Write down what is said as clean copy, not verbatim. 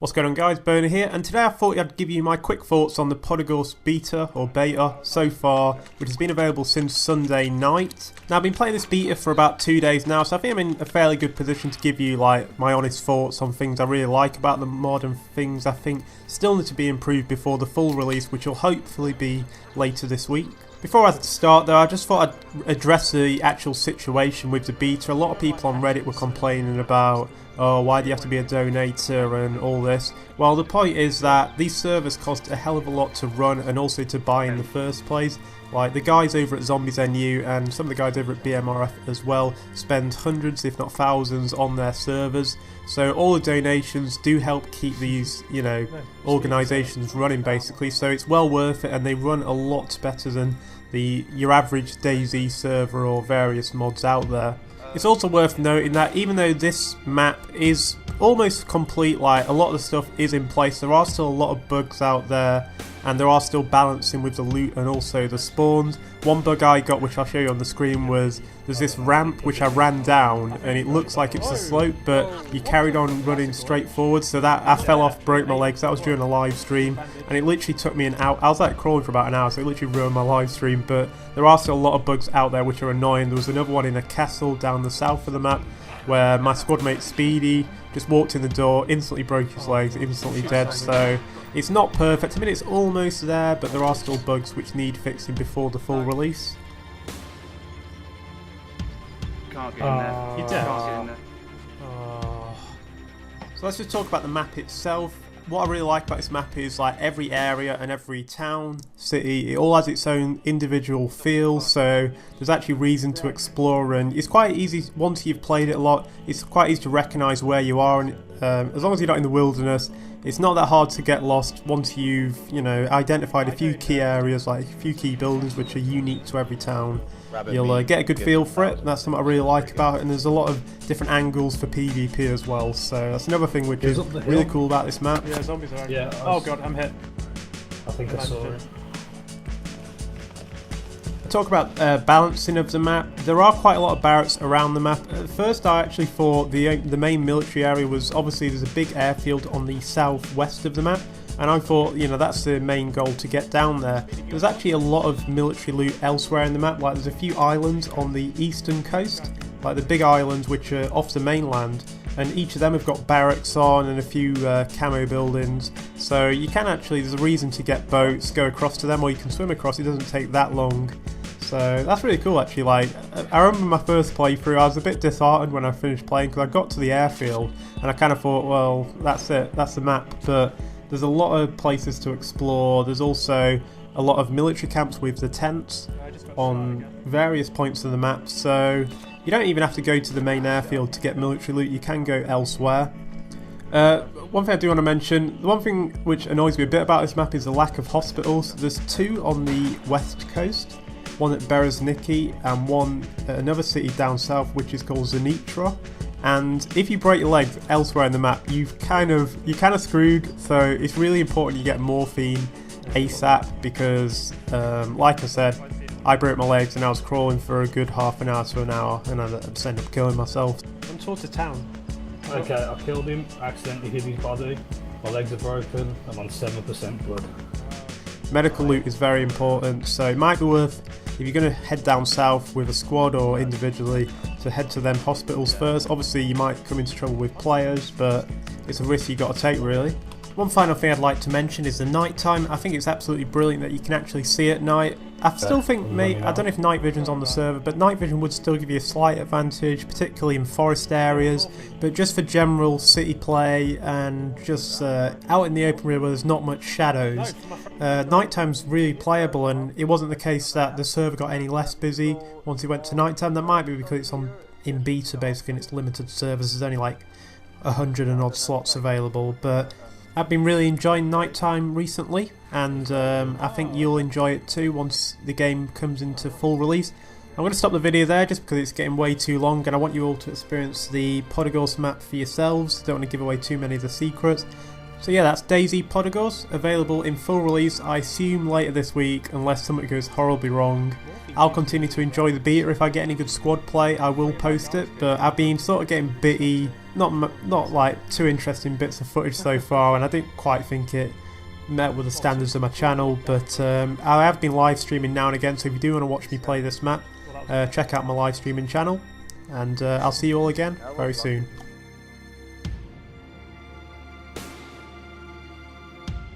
What's going on guys, Boner here, and today I thought I'd give you my quick thoughts on the Podagorsk beta, or beta, so far, which has been available since Sunday night. Now I've been playing this beta for about 2 days now, so I think I'm in a fairly good position to give you like my honest thoughts on things I really like about the mod and things I think still need to be improved before the full release, which will hopefully be later this week. Before I start though, I just thought I'd address the actual situation with the beta. A lot of people on Reddit were complaining about, oh, why do you have to be a donator and all this? Well, the point is that these servers cost a hell of a lot to run and also to buy in the first place. Like the guys over at Zombies NU and some of the guys over at BMRF as well spend hundreds if not thousands on their servers. So all the donations do help keep these, organisations running basically. So it's well worth it, and they run a lot better than your average DayZ server or various mods out there. It's also worth noting that even though this map is almost complete, like a lot of the stuff is in place, there are still a lot of bugs out there, and there are still balancing with the loot and also the spawns. One bug I got, which I'll show you on the screen, was there's this ramp which I ran down and it looks like it's a slope, but you carried on running straight forward, so that I fell off, broke my legs. That was during a live stream, and it literally took me an hour. I was like crawling for about an hour, so it literally ruined my live stream. But there are still a lot of bugs out there which are annoying. There was another one in a castle down the south of the map where my squad mate Speedy just walked in the door, instantly broke his legs, instantly dead. So it's not perfect. I mean, it's almost there, but there are still bugs which need fixing before the full release. Can't get in there. You can't get in there. So let's just talk about the map itself. What I really like about this map is like every area and every town, city, it all has its own individual feel, so there's actually reason to explore, and it's quite easy once you've played it a lot. It's quite easy to recognise where you are, and as long as you're not in the wilderness, it's not that hard to get lost once you've identified a few key areas, like a few key buildings which are unique to every town. You'll get a good feel for it. That's something I really like about it, and there's a lot of different angles for PvP as well, so that's another thing which is really cool about this map. Yeah, zombies are. Yeah. Oh god, I'm hit. I think I saw it. Talk about balancing of the map. There are quite a lot of barracks around the map. At first I actually thought the main military area was, obviously there's a big airfield on the southwest of the map, and I thought, that's the main goal to get down there. There's actually a lot of military loot elsewhere in the map. Like there's a few islands on the eastern coast, like the big islands which are off the mainland, and each of them have got barracks on and a few camo buildings. So you can actually, there's a reason to get boats, go across to them, or you can swim across. It doesn't take that long. So that's really cool actually. Like I remember my first playthrough, I was a bit disheartened when I finished playing because I got to the airfield and I kind of thought, well, that's it, that's the map. But there's a lot of places to explore. There's also a lot of military camps with the tents on various points of the map, so you don't even have to go to the main airfield to get military loot. You can go elsewhere. One thing I do want to mention, the one thing which annoys me a bit about this map is the lack of hospitals. There's two on the west coast, one at Berezniki and one at another city down south which is called Zenitra. And if you break your legs elsewhere in the map, you're kind of screwed. So it's really important you get morphine ASAP, because like I said, I broke my legs and I was crawling for a good half an hour to an hour, and I just ended up killing myself. I'm towards the town. Okay, I killed him, accidentally hit his body, my legs are broken, I'm on 7% blood. Medical loot is very important, so it might be worth, if you're going to head down south with a squad or individually, to head to them hospitals first. Obviously you might come into trouble with players, but it's a risk you got to take really. One final thing I'd like to mention is the night time. I think it's absolutely brilliant that you can actually see at night. I still think, I don't know if night vision's on the server, but night vision would still give you a slight advantage, particularly in forest areas. But just for general city play and just out in the open area where there's not much shadows, nighttime's really playable, and it wasn't the case that the server got any less busy once it went to nighttime. That might be because it's in beta basically, and it's limited servers. There's only like 100 and odd slots available, but I've been really enjoying nighttime recently, and I think you'll enjoy it too once the game comes into full release. I'm going to stop the video there just because it's getting way too long, and I want you all to experience the Podagorsk map for yourselves. Don't want to give away too many of the secrets. So yeah, that's DayZero Podagorsk, available in full release, I assume later this week, unless something goes horribly wrong. I'll continue to enjoy the beta. If I get any good squad play, I will post it, but I've been sort of getting bitty not like too interesting bits of footage so far, and I didn't quite think it met with the standards of my channel, but I have been live streaming now and again, so if you do want to watch me play this map, check out my live streaming channel, and I'll see you all again very soon.